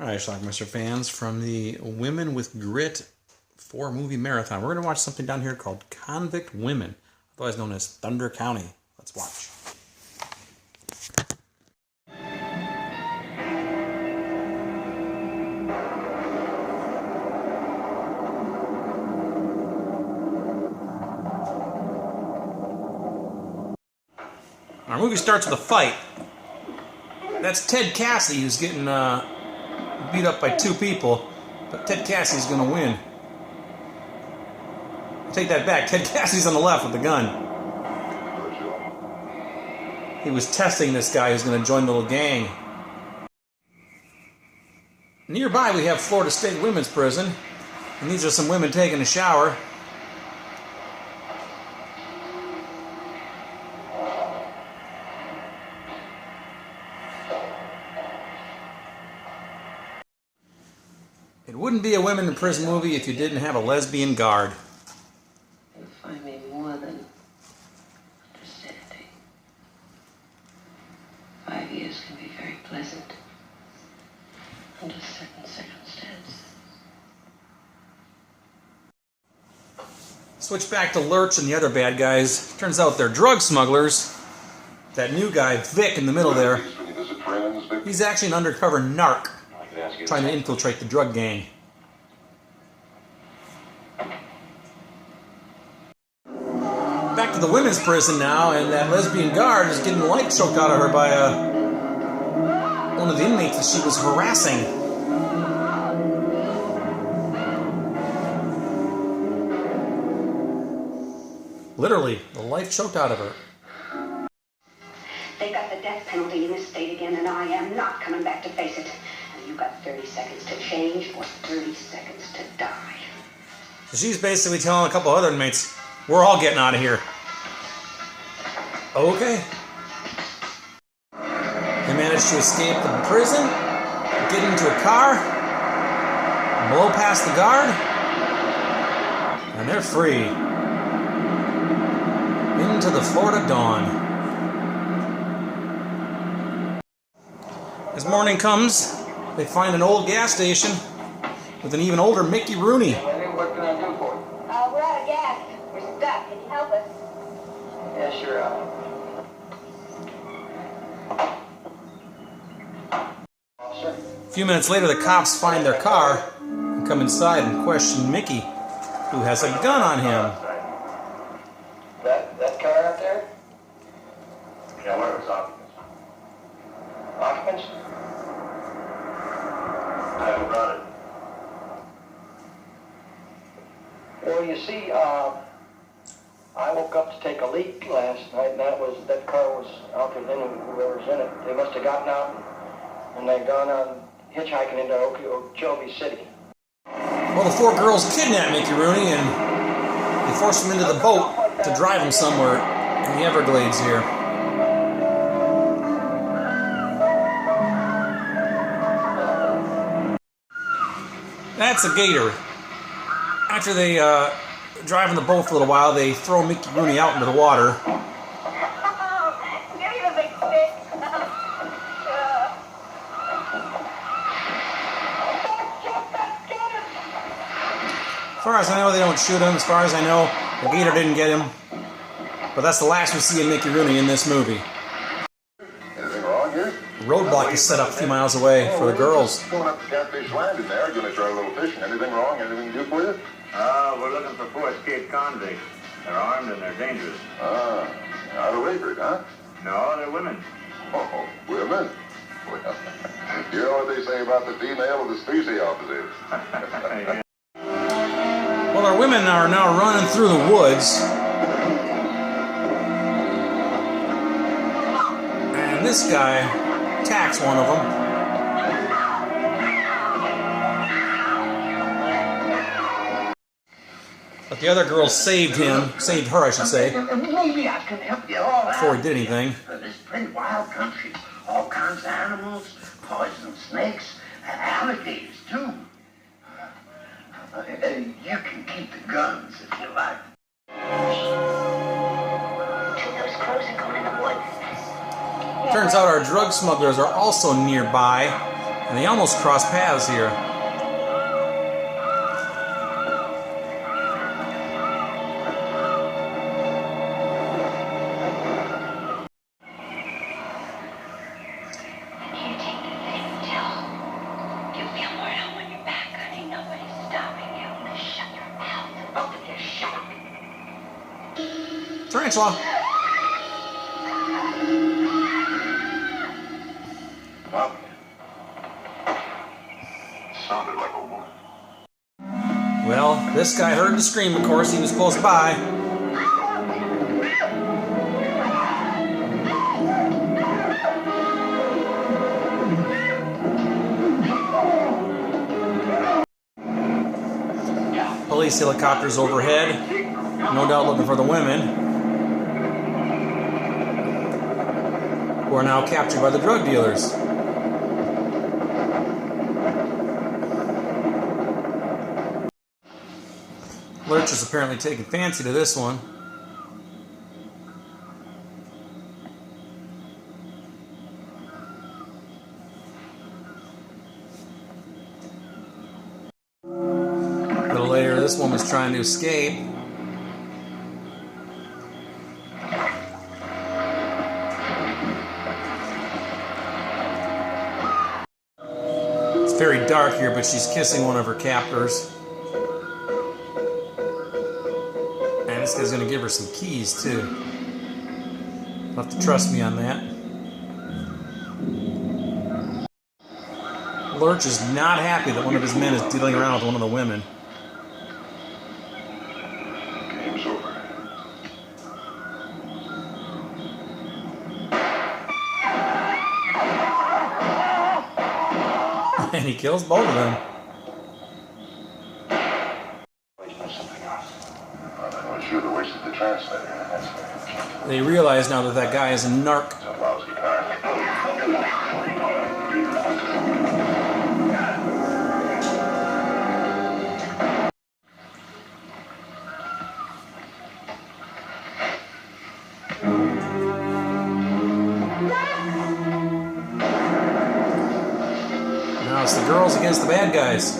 Alright, Schlockmeister fans, from the Women with Grit 4 movie marathon, we're going to watch something down here called Convict Women, otherwise known as Thunder County. Let's watch. Our movie starts with a fight. That's Ted Cassidy who's getting beat up by two people, but Ted Cassidy's going to win. Take that back. Ted Cassidy's on the left with the gun. He was testing this guy who's going to join the little gang. Nearby we have Florida State Women's Prison, and these are some women taking a shower. It wouldn't be a women in prison movie if you didn't have a lesbian guard. You'll find me more than understanding. 5 years can be very pleasant under certain circumstances. Switch back to Lurch and the other bad guys. Turns out they're drug smugglers. That new guy, Vic, in the middle there, he's actually an undercover narc trying to infiltrate the drug gang. Back to the women's prison now, and that lesbian guard is getting the life choked out of her by one of the inmates that she was harassing. Literally, the life choked out of her. They got the death penalty in this state again, and I am not coming back to face it. You've got 30 seconds to change or 30 seconds to die. So she's basically telling a couple other inmates, we're all getting out of here. Okay. They managed to escape the prison, get into a car, blow past the guard, and they're free. Into the Florida dawn. As morning comes, they find an old gas station with an even older Mickey Rooney. What can I do for you? We're out of gas. We're stuck. Can you help us? Yeah, sure. Officer? A few minutes later, the cops find their car and come inside and question Mickey, who has a gun on him. That car out there? Yeah, where was occupants? Occupants? I haven't brought it. Well, you see, I woke up to take a leak last night, and that car was out there. Then whoever's in it, they must have gotten out and they'd gone on hitchhiking into Okeechobee City. Well, the four girls kidnap Mickey Rooney and they force him into the boat to drive him somewhere in the Everglades here. That's a gator. After they drive in the boat for a little while, they throw Mickey Rooney out into the water. Give me the big stick. As far as I know, they don't shoot him. As far as I know, the gator didn't get him. But that's the last we see of Mickey Rooney in this movie. Anything wrong here? The roadblock is set up a few miles away for the girls. Going up to Catfish Landing there, going to try a little fishing. Anything wrong? Anything to do for you? We're looking for 4 escaped convicts. They're armed and they're dangerous. Out of Wakeford, huh? No, they're women. Oh, women? Well, you know what they say about the female of the species opposite. Well, our women are now running through the woods. And this guy attacks one of them. But the other girl saved her, I should say, Maybe I can help you all out. before he did anything. This pretty wild country. All kinds of animals, poison snakes, and alligators, too. You can keep the guns if you like. Those crows are going in the woods. Turns out our drug smugglers are also nearby, And they almost cross paths here. Tarantula. Well, sounded like a woman. Well, this guy heard the scream, of course. He was close by. Police helicopters overhead. No doubt looking for the women, who are now captured by the drug dealers. Lurch is apparently taking fancy to this one. A little later, this woman's trying to escape. It's very dark here, but she's kissing one of her captors. And this guy's going to give her some keys, too. You'll have to trust me on that. Lurch is not happy that one of his men is dealing around with one of the women. Game's over. And he kills both of them. You're the wasted the translator. That's They realize now that that guy is a narc. a lousy car. Now it's the girls against the bad guys.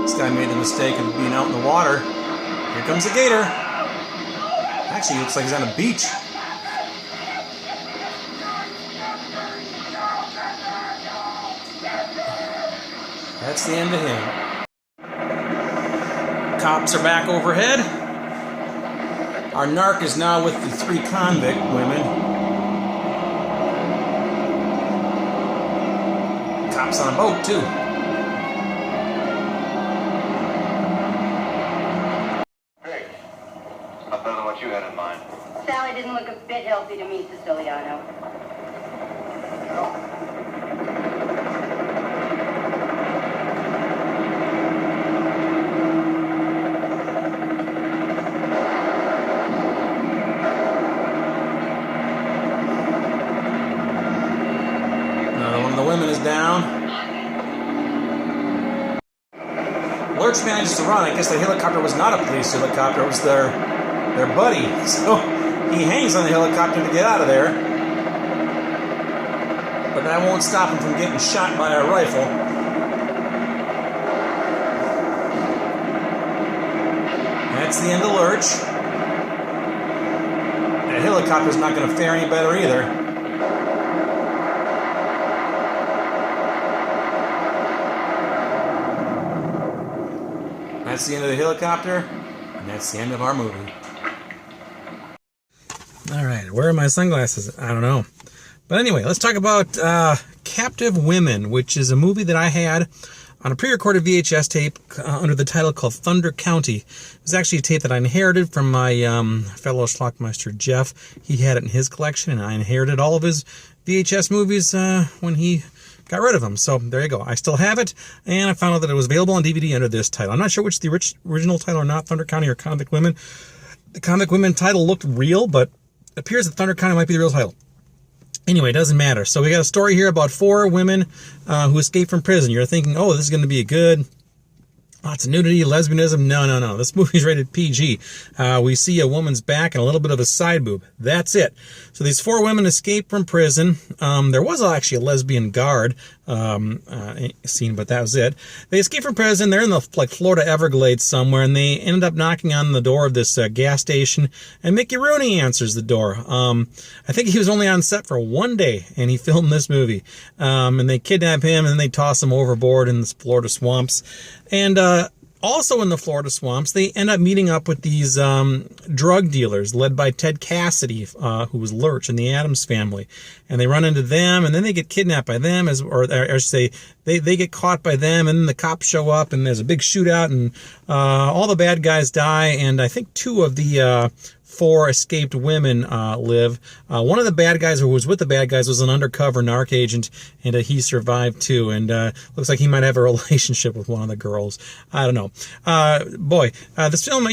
This guy made the mistake of being out in the water. Here comes a gator. Actually, he looks like he's on a beach. That's the end of him. Cops are back overhead. Our narc is now with the 3 convict women. Cops on a boat, too. Hey, not better than what you had in mind. Sally didn't look a bit healthy to me, Siciliano. Another one of the women is down. Lurch manages to run. I guess the helicopter was not a police helicopter. It was their buddy. So he hangs on the helicopter to get out of there. But that won't stop him from getting shot by a rifle. That's the end of Lurch. That helicopter's not going to fare any better either. That's the end of the helicopter, and that's the end of our movie. All right, where are my sunglasses? I don't know. But anyway, let's talk about Captive Women, which is a movie that I had on a pre-recorded VHS tape under the title called Thunder County. It was actually a tape that I inherited from my fellow Schlockmeister Jeff. He had it in his collection, and I inherited all of his VHS movies when he got rid of them. So there you go. I still have it, and I found out that it was available on DVD under this title. I'm not sure which the original title or not, Thunder County or Convict Women. The Convict Women title looked real, but it appears that Thunder County might be the real title. Anyway, it doesn't matter. So we got a story here about 4 women who escaped from prison. You're thinking, oh, this is going to be a good Lots of nudity, lesbianism. No. This movie's rated PG. We see a woman's back and a little bit of a side boob. That's it. So these 4 women escape from prison. There was actually a lesbian guard scene, but that was it. They escape from prison. They're in the Florida Everglades somewhere, and they ended up knocking on the door of this gas station, and Mickey Rooney answers the door. I think he was only on set for 1 day, and he filmed this movie. And they kidnap him, and then they toss him overboard in the Florida swamps. And also in the Florida swamps, they end up meeting up with these drug dealers led by Ted Cassidy, who was Lurch in the Addams Family. And they run into them, and then they get kidnapped by them, or I should say, they get caught by them, and then the cops show up, and there's a big shootout, and all the bad guys die, and I think 2 of the 4 escaped women live. One of the bad guys who was with the bad guys was an undercover narc agent, and he survived too. And looks like he might have a relationship with one of the girls. I don't know. This film,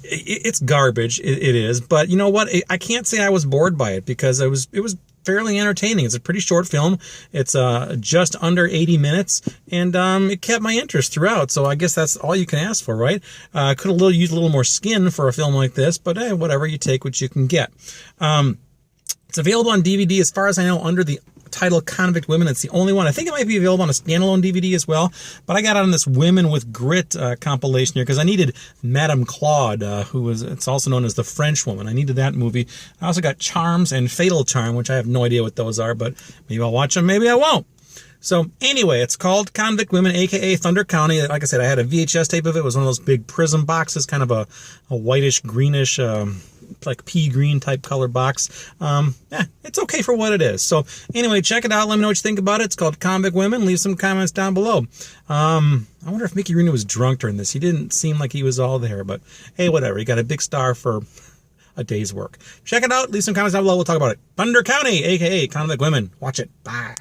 it's garbage. It is. But you know what? I can't say I was bored by it because it was fairly entertaining. It's a pretty short film. It's just under 80 minutes, and it kept my interest throughout. So I guess that's all you can ask for, right? Could have used a little more skin for a film like this, but hey, whatever. You take what you can get. It's available on DVD, as far as I know, under the title Convict Women. It's the only one. I think it might be available on a standalone DVD as well, but I got it on this Women with Grit compilation here because I needed Madame Claude, it's also known as the French Woman. I needed that movie. I also got Charms and Fatal Charm, which I have no idea what those are, but maybe I'll watch them, maybe I won't. So anyway, it's called Convict Women, aka Thunder County. Like I said, I had a VHS tape of it. It was one of those big prism boxes, kind of a whitish, greenish, like pea green type color box. It's okay for what it is. So anyway, check it out. Let me know what you think about it. It's called Convict Women. Leave some comments down below. I wonder if Mickey Rooney was drunk during this. He didn't seem like he was all there, but hey, whatever. He got a big star for a day's work. Check it out. Leave some comments down below. We'll talk about it. Thunder County, aka Convict Women. Watch it. Bye.